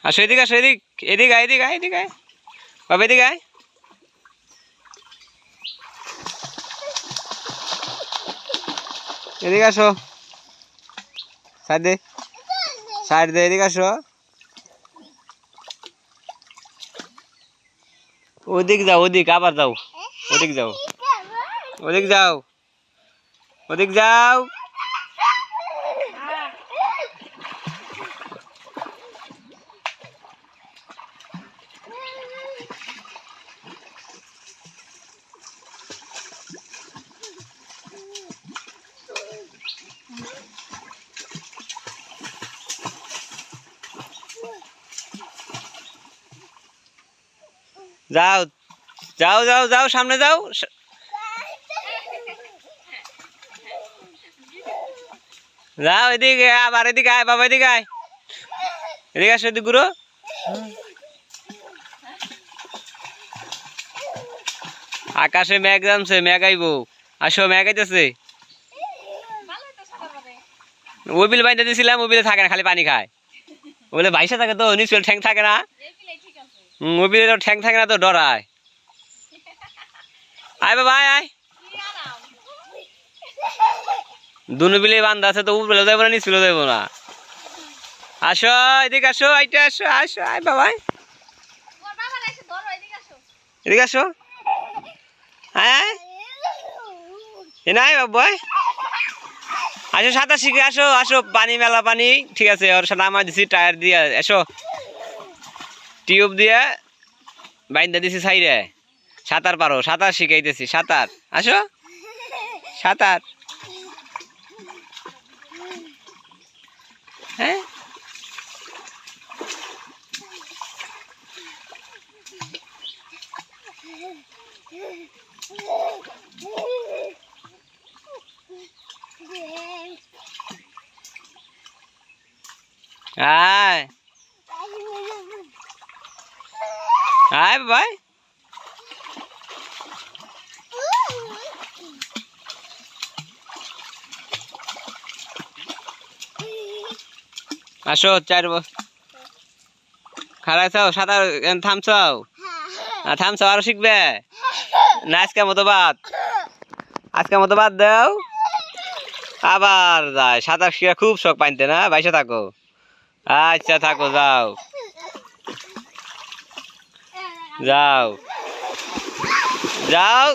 আসো এদিকে আসো, এদিকে আয়, এদিকে আয়, এদিকে আয় বাবা, এদিকে আয়। এদিকে আসো, সাইড দে, সাইড দে, এদিকে আসো। ওদিক যাও, ওদিক আবার যাও, ওদিক যাও, ওদিক যাও, ওদিক যাও। যাও যাও যাও যাও, সামনে যাও। যাও এদিকে, আবার এদিকে আয় বাবা, এদিকে আয়, এদিকে আসো, এদিকে ঘুরো। আকাশে মেঘ জামছে, মেঘ আইবো। আসো, মেঘ আইতেছে। ওই বিল বাইতে দিছিলাম, ওই বিলে থাকে না, খালি পানি খায়। ওগুলো বাইসে থাকে তো, নিশ্চয় ঠ্যাং থাকে না। ওই বিলে তো ঠ্যাং থাকে না, তো ডরায়। আয় বাবা, আয় আয়। দুনো বিলে বান্ধা আছে তো, উপরে যাবো না, নিচে যাবো না। আসো এদিকে আসো, আইটা আসো, আসো, আয় বাবা, এদিকে আসো, আয় আয়, এ নাই বাবা, আসো, সাঁতার শিখে আসো, আসো, পানি মেলা পানি, ঠিক আছে, ওর সাথে নামাই দিছি টায়ার দিয়ে, এসো, টিউব দিয়ে বাইন্দা দিছি সাইরে, সাঁতার পারো, সাঁতার শিখাইতেছি, সাঁতার, আসো, সাঁতার, হ্যাঁ, আয় আয় বাবা, আসো, খারাইছাও, সাঁতার থামছাও, থামছাও, আরো শিখবে না, আজকের মতো বাদ, আজকের মতো বাদ দাও। আবার যায়, সাঁতার শিখা খুব শখ পাইতে না, বাইসে থাকো, আচ্ছা থাকো, যাও যাও যাও।